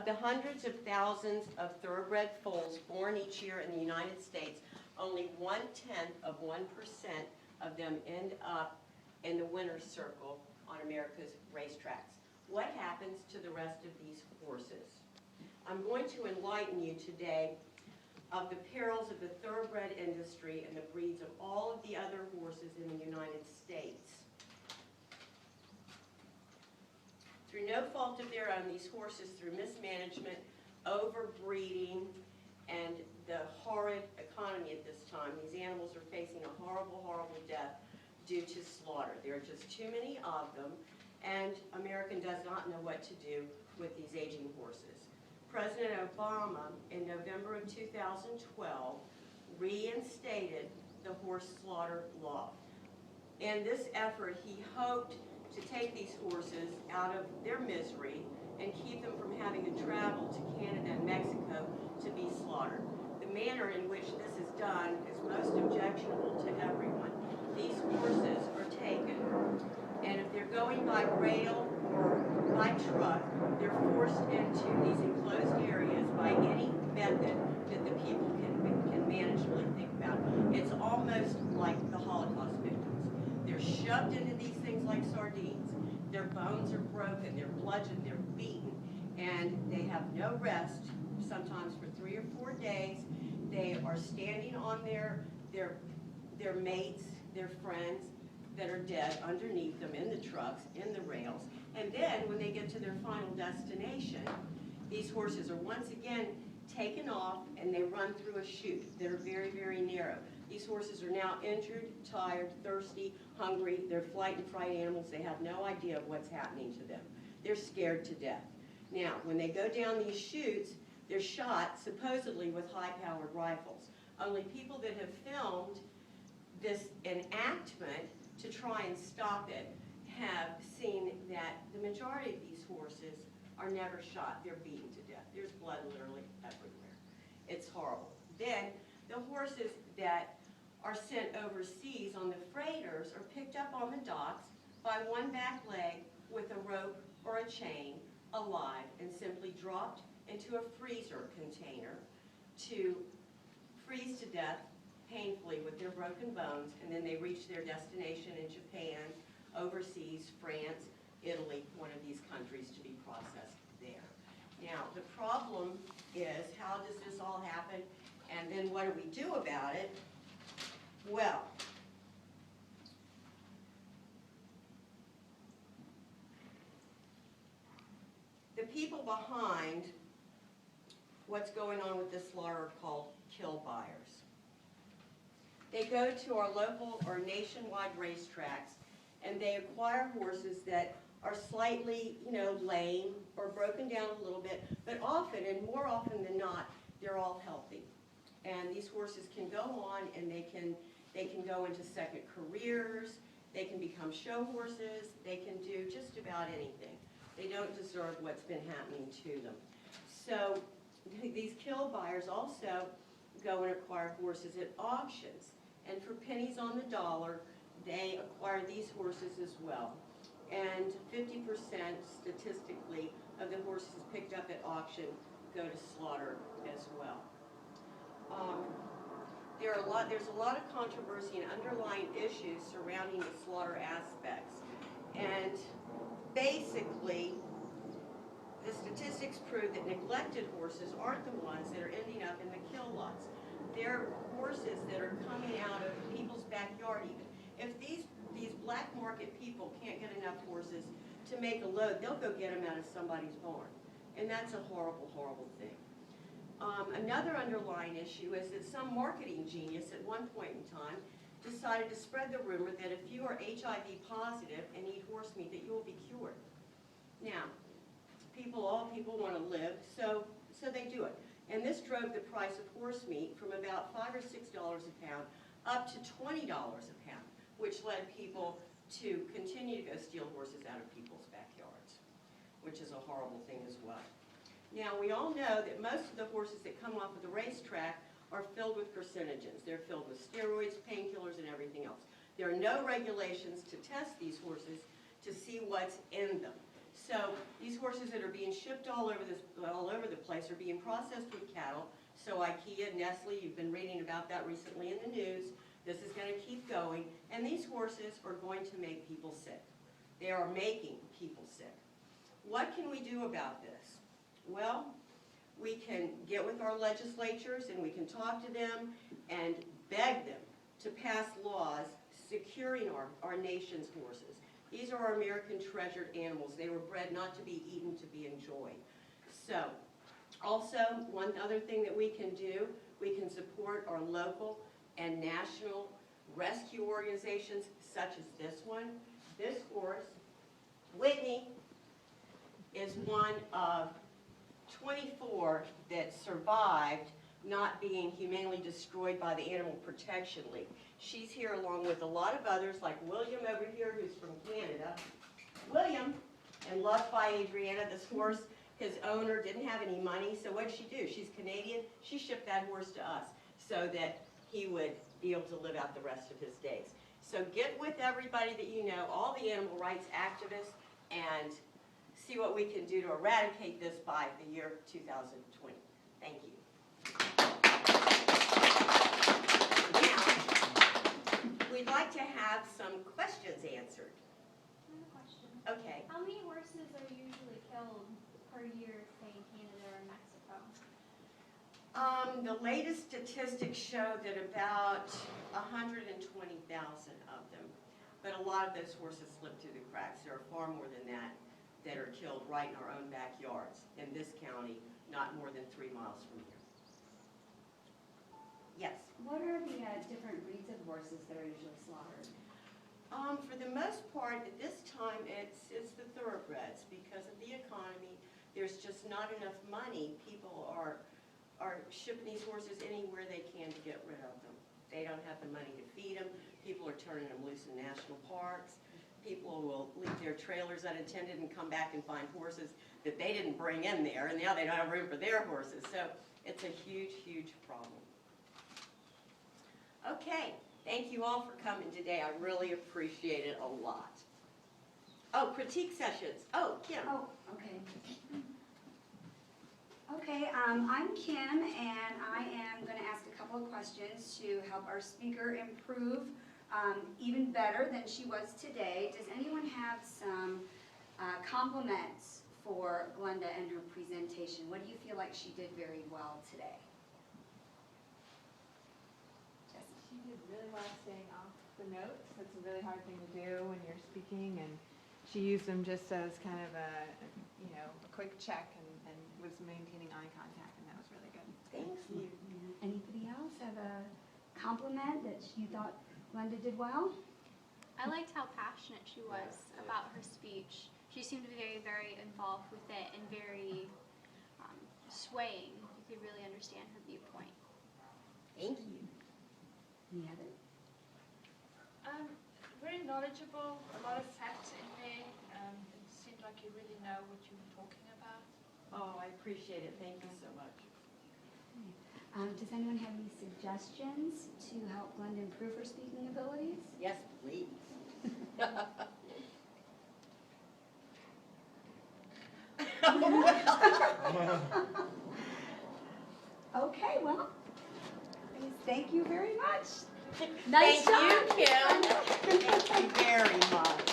Of the hundreds of thousands of thoroughbred foals born each year in the United States, only 0.1% of them end up in the winner's circle on America's racetracks. What happens to the rest of these horses? I'm going to enlighten you today of the perils of the thoroughbred industry and the breeds of all of the other horses in the United States. Through no fault of their own, these horses, through mismanagement, overbreeding, and the horrid economy at this time, these animals are facing a horrible, horrible death due to slaughter. There are just too many of them, and America does not know what to do with these aging horses. President Obama, in November of 2012, reinstated the horse slaughter law. In this effort, he hoped to take these horses out of their misery and keep them from having to travel to Canada and Mexico to be slaughtered. The manner in which this is done is most objectionable to everyone. These horses are taken, and if they're going by rail or by truck, they're forced into these enclosed areas by any method that the people can manageably think about. It's almost like the Holocaust victims. They're shoved into these things like sardines. Their bones are broken, they're bludgeoned, they're beaten, and they have no rest, sometimes for 3 or 4 days. They are standing on their mates, their friends that are dead underneath them in the trucks, in the rails. And then when they get to their final destination, these horses are once again taken off and they run through a chute that are very, very narrow. These horses are now injured, tired, thirsty, hungry. They're flight and fright animals. They have no idea of what's happening to them. They're scared to death. Now, when they go down these chutes, they're shot supposedly with high-powered rifles. Only people that have filmed this enactment to try and stop it have seen that the majority of these horses are never shot. They're beaten to death. There's blood literally everywhere. It's horrible. Then the horses that are sent overseas on the freighters are picked up on the docks by one back leg with a rope or a chain, alive, and simply dropped into a freezer container to freeze to death painfully with their broken bones, and then they reach their destination in Japan, overseas, France, Italy, one of these countries, to be processed there. Now, the problem is, how does this all happen, and then what do we do about it? Well, the people behind what's going on with this slaughter are called kill buyers. They go to our local or nationwide racetracks and they acquire horses that are slightly, lame or broken down a little bit, but often, and more often than not, they're all healthy. And these horses can go on and they can go into second careers, they can become show horses, they can do just about anything. They don't deserve what's been happening to them. So these kill buyers also go and acquire horses at auctions. And for pennies on the dollar, they acquire these horses as well. And 50% statistically of the horses picked up at auction go to slaughter as well. There's a lot of controversy and underlying issues surrounding the slaughter aspects. And basically, the statistics prove that neglected horses aren't the ones that are ending up in the kill lots. They're horses that are coming out of people's backyard even. If these black market people can't get enough horses to make a load, they'll go get them out of somebody's barn. And that's a horrible, horrible thing. Another underlying issue is that some marketing genius at one point in time decided to spread the rumor that if you are HIV positive and eat horse meat, that you will be cured. Now, all people want to live, so they do it. And this drove the price of horse meat from about $5 or $6 a pound up to $20 a pound, which led people to continue to go steal horses out of people's backyards, which is a horrible thing as well. Now, we all know that most of the horses that come off of the racetrack are filled with carcinogens. They're filled with steroids, painkillers, and everything else. There are no regulations to test these horses to see what's in them. So these horses that are being shipped all over the place are being processed with cattle. So IKEA, Nestle, you've been reading about that recently in the news. This is going to keep going, and these horses are going to make people sick. They are making people sick. What can we do about this? Well, we can get with our legislatures and we can talk to them and beg them to pass laws securing our nation's horses. These are our American treasured animals. They were bred not to be eaten, to be enjoyed. So, also, one other thing that we can do, we can support our local and national rescue organizations such as this one. This horse, Whitney, is one of 24 that survived not being humanely destroyed by the Animal Protection League. She's here along with a lot of others, like William over here, who's from Canada. William, and loved by Adriana, this horse, his owner didn't have any money, so what did she do? She's Canadian. She shipped that horse to us so that he would be able to live out the rest of his days. So get with everybody that you know, all the animal rights activists, and see what we can do to eradicate this by the year 2020. Thank you. Now, we'd like to have some questions answered. I have a question. Okay. How many horses are usually killed per year, say in Canada or Mexico? The latest statistics show that about 120,000 of them, but a lot of those horses slip through the cracks. There are far more than that are killed right in our own backyards in this county, not more than 3 miles from here. Yes? What are the different breeds of horses that are usually slaughtered? For the most part, at this time, it's the thoroughbreds. Because of the economy, there's just not enough money. People are shipping these horses anywhere they can to get rid of them. They don't have the money to feed them. People are turning them loose in national parks. People will leave their trailers unattended and come back and find horses that they didn't bring in there, and now they don't have room for their horses. So it's a huge, huge problem. Okay, thank you all for coming today. I really appreciate it a lot. Oh, critique sessions. Oh, Kim. Oh, okay. Okay, I'm Kim, and I am going to ask a couple of questions to help our speaker improve even better than she was today. Does anyone have some compliments for Glenda and her presentation? What do you feel like she did very well today? Jessie? She did really well staying off the notes. That's a really hard thing to do when you're speaking, and she used them just as kind of a quick check and was maintaining eye contact, and that was really good. Thank you. Anybody else have a compliment that you thought Glenda did well? I liked how passionate she was about her speech. She seemed to be very, very involved with it and very swaying. You could really understand her viewpoint. Thank you. Any other? Very knowledgeable, a lot of facts in there. It seemed like you really know what you were talking about. Oh, I appreciate it. Thank you so much. Does anyone have any suggestions to help Glenda improve her speaking abilities? Yes, please. Okay, well, thank you very much. Thank you, Kim. Thank you very much.